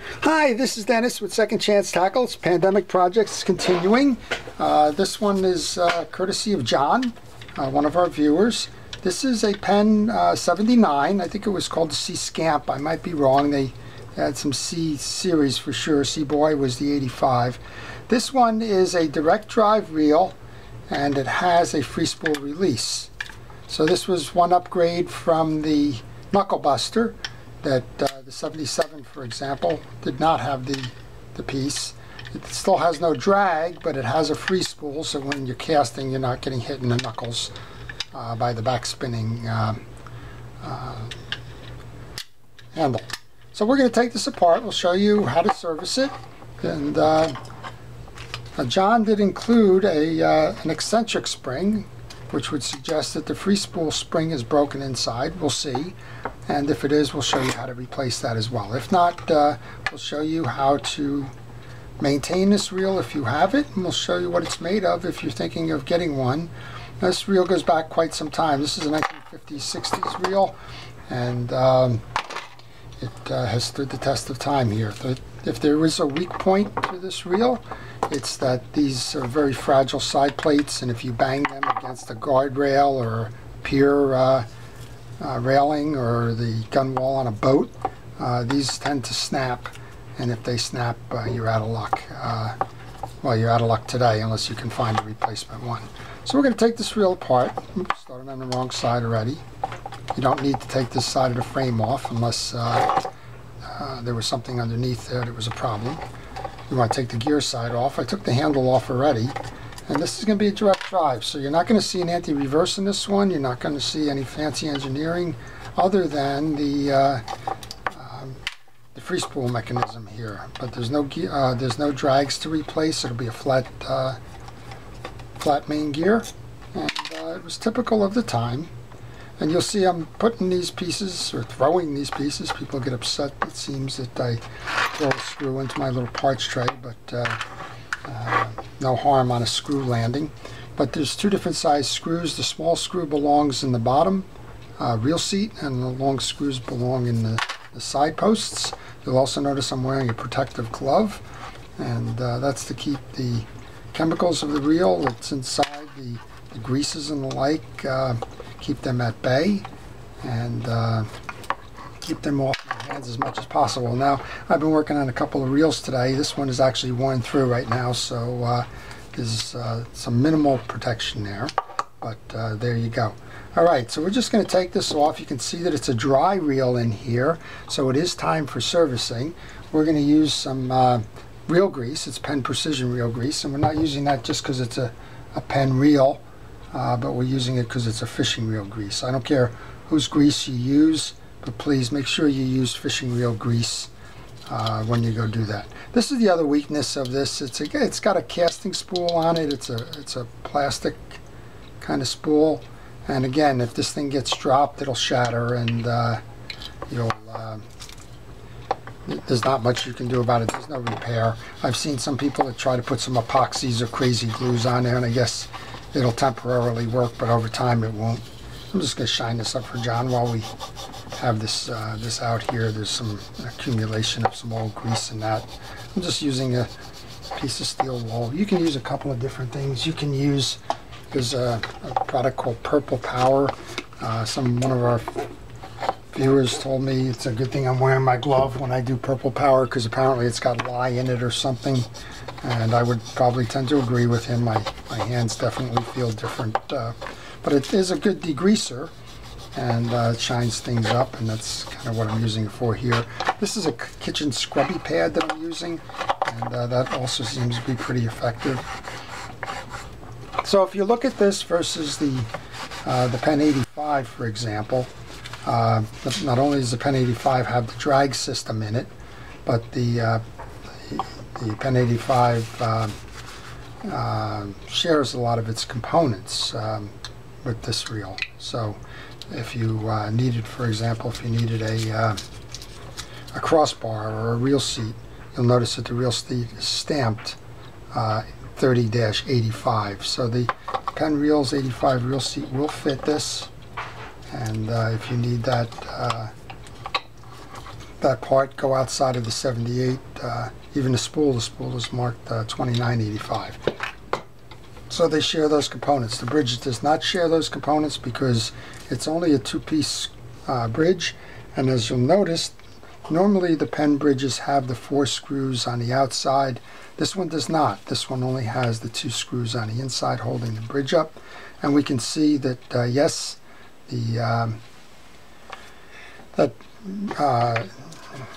Hi, this is Dennis with Second Chance Tackles. Pandemic Projects continuing. This one is courtesy of John, one of our viewers. This is a Penn 79. I think it was called the Sea Scamp. I might be wrong. They had some Sea series for sure. Sea Boy was the 85. This one is a direct drive reel, and it has a free spool release. So this was one upgrade from the Knuckle Buster that the 77, for example, did not have the piece. It still has no drag, but it has a free spool, so when you're casting, you're not getting hit in the knuckles by the back spinning handle. So we're going to take this apart. We'll show you how to service it. And John did include an eccentric spring, which would suggest that the free spool spring is broken inside. We'll see. And if it is, we'll show you how to replace that as well. If not, we'll show you how to maintain this reel if you have it, and we'll show you what it's made of if you're thinking of getting one. This reel goes back quite some time. This is a 1950s, 60s reel, and it has stood the test of time here. If there is a weak point to this reel, it's that these are very fragile side plates, and if you bang them against a guardrail or pier railing or the gun wall on a boat, these tend to snap, and if they snap, you're out of luck. Well, you're out of luck today unless you can find a replacement one. So we're going to take this reel apart. Oops, started on the wrong side already. You don't need to take this side of the frame off unless there was something underneath there that was a problem. You want to take the gear side off. I took the handle off already. And this is going to be a direct drive, so you're not going to see an anti-reverse in this one. You're not going to see any fancy engineering other than the free spool mechanism here. But there's no drags to replace. It'll be a flat main gear, and it was typical of the time. And you'll see I'm putting these pieces, or throwing these pieces. People get upset, it seems, that I throw a screw into my little parts tray, but no harm on a screw landing. But there's two different size screws. The small screw belongs in the bottom reel seat, and the long screws belong in the side posts. You'll also notice I'm wearing a protective glove, and that's to keep the chemicals of the reel that's inside, the greases and the like, keep them at bay, and keep them off my hands as much as possible. Now, I've been working on a couple of reels today. This one is actually worn through right now, so there's some minimal protection there, but there you go. Alright, so we're just going to take this off. You can see that it's a dry reel in here, so it is time for servicing. We're going to use some reel grease. It's Penn Precision reel grease, and we're not using that just because it's a Penn reel, but we're using it because it's a fishing reel grease. I don't care whose grease you use, but please make sure you use fishing reel grease when you go do that. This is the other weakness of this. It's got a casting spool on it. It's a plastic kind of spool, and again, if this thing gets dropped, it'll shatter, and there's not much you can do about it. There's no repair. I've seen some people that try to put some epoxies or crazy glues on there, and I guess it'll temporarily work, but over time it won't. I'm just going to shine this up for John while we have this out here. There's some accumulation of some old grease in that. I'm just using a piece of steel wool. You can use a couple of different things. You can use, there's a product called Purple Power. One of our viewers told me it's a good thing I'm wearing my glove when I do Purple Power, because apparently it's got lye in it or something, and I would probably tend to agree with him. My hands definitely feel different, but it is a good degreaser, and it shines things up, and that's kind of what I'm using it for here. This is a kitchen scrubby pad that I'm using, and that also seems to be pretty effective. So if you look at this versus the Penn 85, for example, not only does the Penn 85 have the drag system in it, but the Penn 85 shares a lot of its components with this reel. So if you needed, for example, if you needed a crossbar or a reel seat, you'll notice that the reel seat is stamped 30-85. So the Penn Reels 85 reel seat will fit this, and if you need that that part go outside of the 78. Even the spool is marked 2985. So they share those components. The bridge does not share those components because it's only a two-piece bridge, and as you'll notice, normally the Penn bridges have the 4 screws on the outside. This one does not. This one only has the 2 screws on the inside holding the bridge up, and we can see that yes, the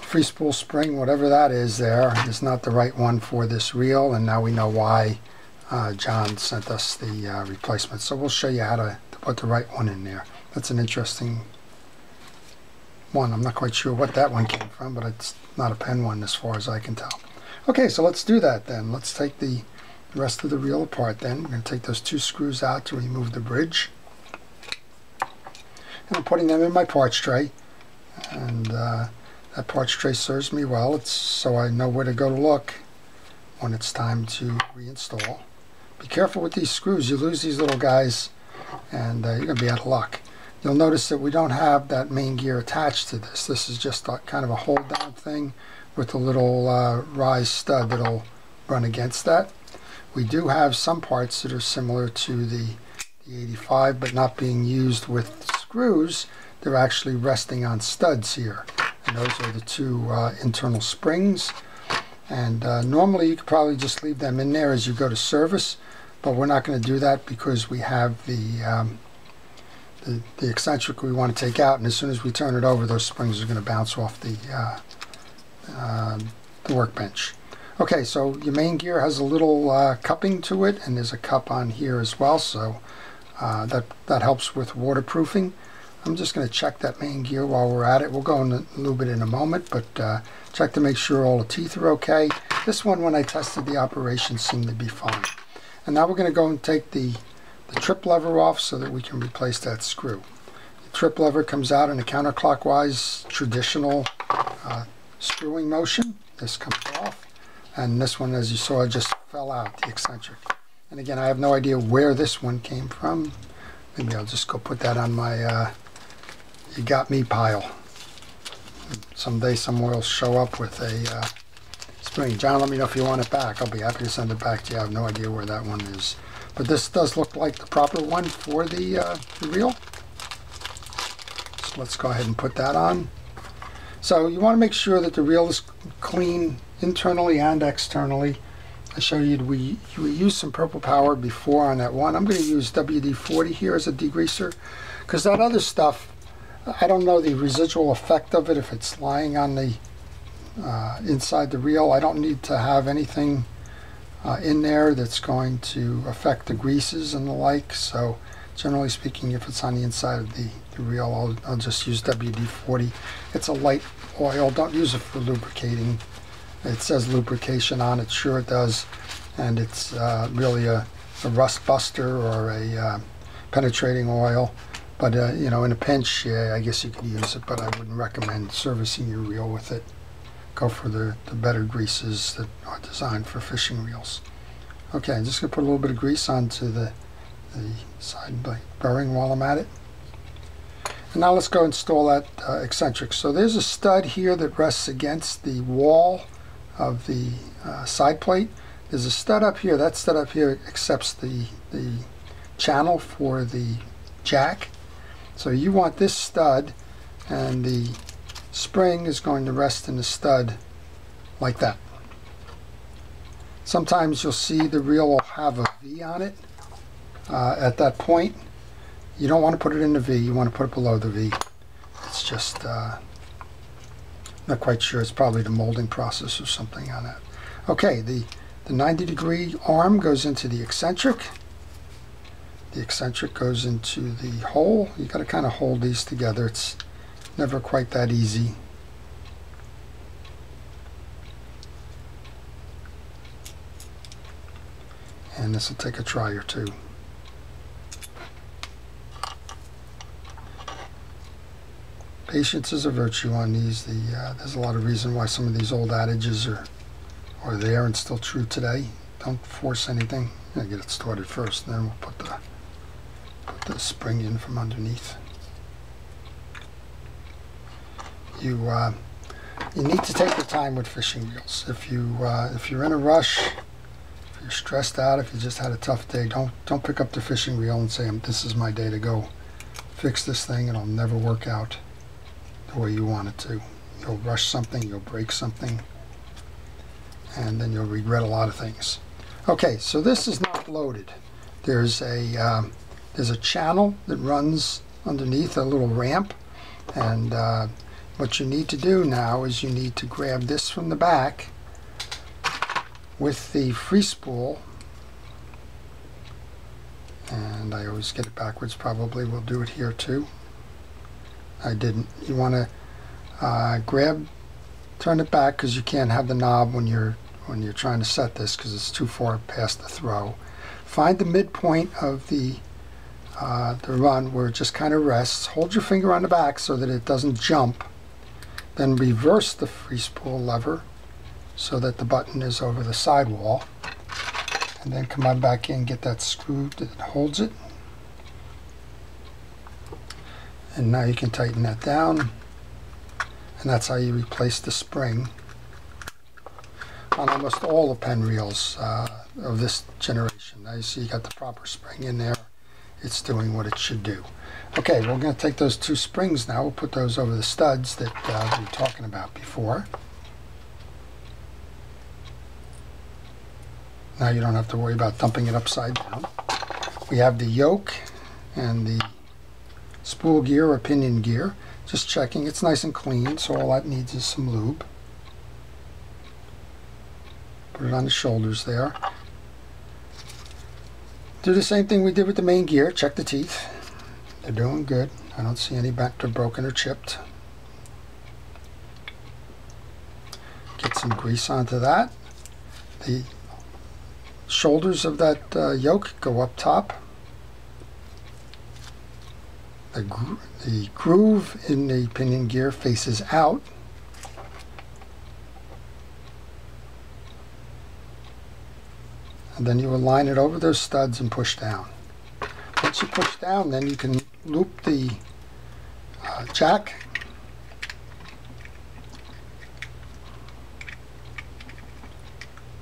free spool spring, whatever that is there, is not the right one for this reel, and now we know why John sent us the replacement. So we'll show you how to put the right one in there. That's an interesting one. I'm not quite sure what that one came from, but it's not a Penn one as far as I can tell. Okay, so let's do that then. Let's take the rest of the reel apart then. We're going to take those 2 screws out to remove the bridge. And I'm putting them in my parts tray. And that parts tray serves me well. It's so I know where to go to look when it's time to reinstall. Be careful with these screws. You lose these little guys and you're going to be out of luck. You'll notice that we don't have that main gear attached to this. This is just kind of a hold down thing with a little rise stud that'll run against that. We do have some parts that are similar to the 85, but not being used with screws. They're actually resting on studs here. And those are the 2 internal springs. And normally you could probably just leave them in there as you go to service, but we're not going to do that because we have the eccentric we want to take out, and as soon as we turn it over, those springs are going to bounce off the workbench. Okay, so your main gear has a little cupping to it, and there's a cup on here as well, so that helps with waterproofing. I'm just going to check that main gear while we're at it. We'll go in a little bit in a moment, but check to make sure all the teeth are okay. This one, when I tested the operation, seemed to be fine. And now we're going to go and take the trip lever off so that we can replace that screw. The trip lever comes out in a counterclockwise traditional screwing motion. This comes off, and this one, as you saw, just fell out, the eccentric. And again, I have no idea where this one came from. Maybe I'll just go put that on my you got me pile. Someday someone will show up with a spring. John, let me know if you want it back. I'll be happy to send it back to you. I have no idea where that one is. But this does look like the proper one for the reel. So let's go ahead and put that on. So you want to make sure that the reel is clean internally and externally. I showed you we used some Purple Power before on that one. I'm going to use WD-40 here as a degreaser because that other stuff, I don't know the residual effect of it if it's lying on the inside the reel. I don't need to have anything in there that's going to affect the greases and the like. So generally speaking, if it's on the inside of the reel, I'll just use WD-40. It's a light oil. Don't use it for lubricating. It says lubrication on it. Sure it does. And it's really a rust buster or a penetrating oil. But you know, in a pinch, yeah, I guess you could use it, but I wouldn't recommend servicing your reel with it. Go for the better greases that are designed for fishing reels. Okay, I'm just going to put a little bit of grease onto the side bearing while I'm at it. And now let's go install that eccentric. So there's a stud here that rests against the wall of the side plate. There's a stud up here. That stud up here accepts the channel for the jack. So you want this stud, and the spring is going to rest in the stud like that. Sometimes you'll see the reel will have a V on it at that point. You don't want to put it in the V, you want to put it below the V. It's just not quite sure. It's probably the molding process or something on that. Okay, the 90-degree arm goes into the eccentric. The eccentric goes into the hole. You got to kind of hold these together. It's never quite that easy. And this will take a try or two. Patience is a virtue on these. There's a lot of reason why some of these old adages are there and still true today. Don't force anything. I'm gonna get it started first, and then we'll put the spring in from underneath. You you need to take your time with fishing reels. If you're in a rush, if you're stressed out, if you just had a tough day, don't pick up the fishing reel and say, this is my day to go fix this thing. It'll never work out the way you want it to. You'll rush something, you'll break something, and then you'll regret a lot of things. Okay, so this is not loaded. There's a channel that runs underneath, a little ramp, and what you need to do now is you need to grab this from the back with the free spool, and I always get it backwards, probably we'll do it here too. I didn't. You want to turn it back, because you can't have the knob when you're trying to set this, because it's too far past the throw. Find the midpoint of the run where it just kind of rests. Hold your finger on the back so that it doesn't jump. Then reverse the free spool lever so that the button is over the sidewall. And then come on back in, get that screw that holds it. And now you can tighten that down. And that's how you replace the spring on almost all the Penn reels of this generation. Now you see you got the proper spring in there. It's doing what it should do. Okay, we're going to take those two springs now. We'll put those over the studs that we were talking about before. Now you don't have to worry about dumping it upside down. We have the yoke and the spool gear or pinion gear. Just checking, it's nice and clean, so all that needs is some lube. Put it on the shoulders there. Do the same thing we did with the main gear. Check the teeth. They're doing good. I don't see any bent or broken or chipped. Get some grease onto that. The shoulders of that yoke go up top. The groove in the pinion gear faces out. And then you align it over those studs and push down. Once you push down, then you can loop the jack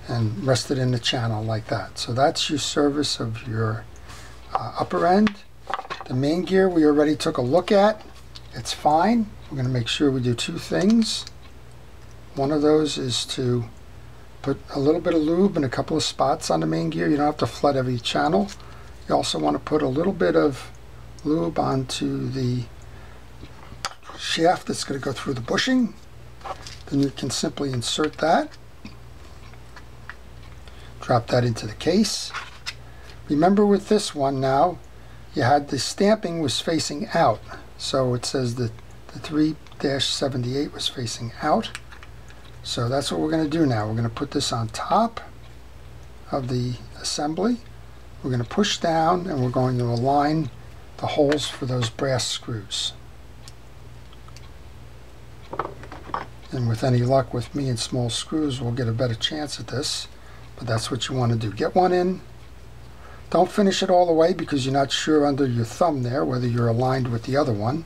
and rest it in the channel like that. So that's your service of your upper end. The main gear we already took a look at. It's fine. We're going to make sure we do two things. One of those is to put a little bit of lube in a couple of spots on the main gear. You don't have to flood every channel. You also want to put a little bit of lube onto the shaft that's going to go through the bushing. Then you can simply insert that. Drop that into the case. Remember with this one now, you had the stamping was facing out. So it says that the 3-78 was facing out. So that's what we're going to do now. We're going to put this on top of the assembly. We're going to push down and we're going to align the holes for those brass screws. And with any luck with me and small screws, we'll get a better chance at this. But that's what you want to do. Get one in. Don't finish it all the way because you're not sure under your thumb there whether you're aligned with the other one.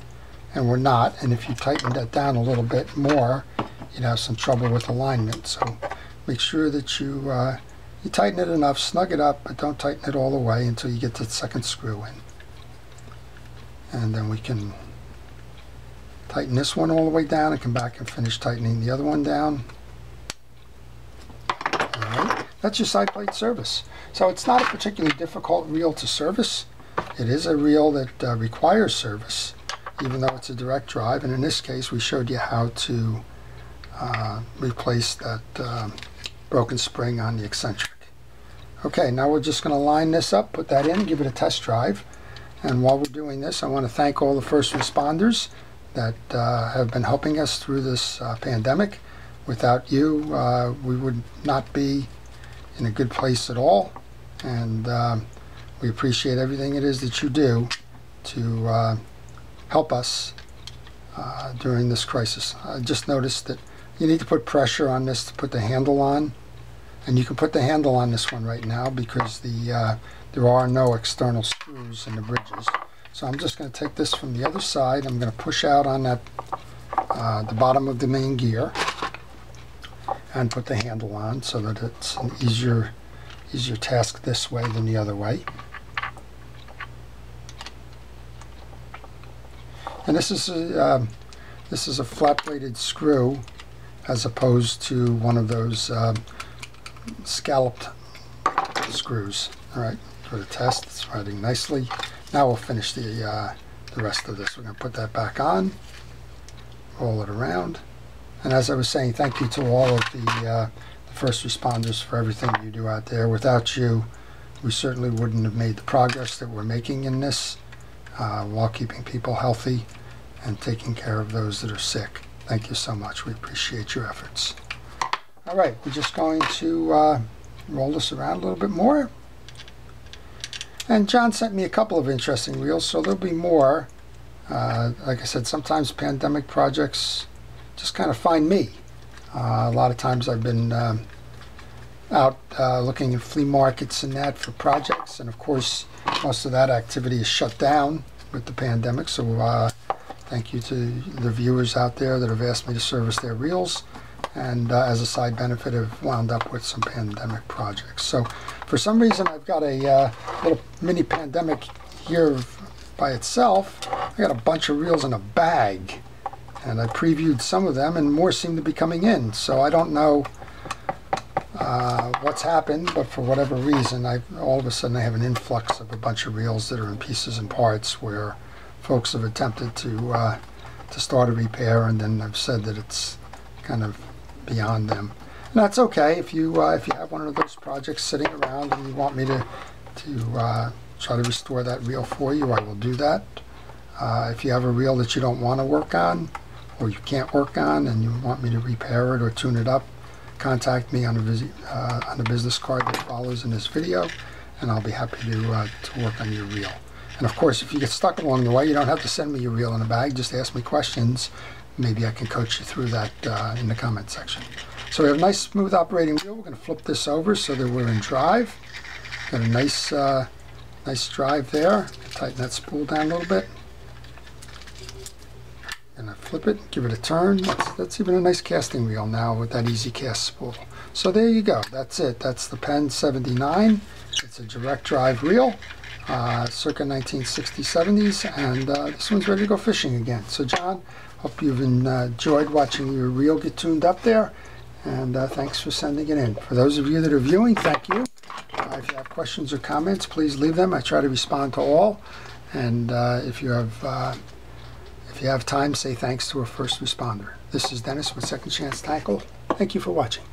And we're not. And if you tighten that down a little bit more, you'd have some trouble with alignment. So make sure that you tighten it enough, snug it up, but don't tighten it all the way until you get the second screw in. And then we can tighten this one all the way down and come back and finish tightening the other one down. Alright, that's your side plate service. So it's not a particularly difficult reel to service. It is a reel that requires service, even though it's a direct drive. And in this case, we showed you how to replace that broken spring on the eccentric. Okay, now we're just going to line this up, put that in, give it a test drive. And while we're doing this, I want to thank all the first responders that have been helping us through this pandemic. Without you, we would not be in a good place at all. And we appreciate everything it is that you do to help us during this crisis. I just noticed that you need to put pressure on this to put the handle on. And you can put the handle on this one right now because there are no external screws in the bridges. So I'm just going to take this from the other side. I'm going to push out on that the bottom of the main gear and put the handle on so that it's an easier task this way than the other way. And this is a flat-bladed screw as opposed to one of those scalloped screws. All right, for the test, it's riding nicely. Now we'll finish the rest of this. We're going to put that back on, roll it around, and as I was saying, thank you to all of the first responders for everything you do out there. Without you, we certainly wouldn't have made the progress that we're making in this, while keeping people healthy and taking care of those that are sick. Thank you so much. We appreciate your efforts. All right, we're just going to roll this around a little bit more. And John sent me a couple of interesting reels, so there'll be more. Like I said, sometimes pandemic projects just kind of find me. A lot of times I've been out looking at flea markets and that for projects, and of course most of that activity is shut down with the pandemic, so thank you to the viewers out there that have asked me to service their reels, and as a side benefit have wound up with some pandemic projects. So for some reason I've got a little mini pandemic here by itself. I got a bunch of reels in a bag, and I previewed some of them and more seem to be coming in, so I don't know what's happened, but for whatever reason all of a sudden I have an influx of a bunch of reels that are in pieces and parts where folks have attempted to start a repair, and then I've said that it's kind of beyond them. And that's okay. If you have one of those projects sitting around and you want me to try to restore that reel for you, I will do that. If you have a reel that you don't want to work on or you can't work on and you want me to repair it or tune it up, contact me on the business card that follows in this video, and I'll be happy to work on your reel. And of course, if you get stuck along the way, you don't have to send me your reel in a bag. Just ask me questions. Maybe I can coach you through that in the comment section. So we have a nice smooth operating wheel. We're going to flip this over so that we're in drive. Got a nice nice drive there. Tighten that spool down a little bit. And I flip it, give it a turn. That's even a nice casting wheel now with that easy cast spool. So there you go. That's it. That's the Penn 79. It's a direct drive reel. Circa 1960s, 70s, and this one's ready to go fishing again. So John, hope you've enjoyed watching your reel get tuned up there, and thanks for sending it in. For those of you that are viewing, thank you. If you have questions or comments, please leave them. I try to respond to all, and if you have time, say thanks to a first responder. This is Dennis with Second Chance Tackle. Thank you for watching.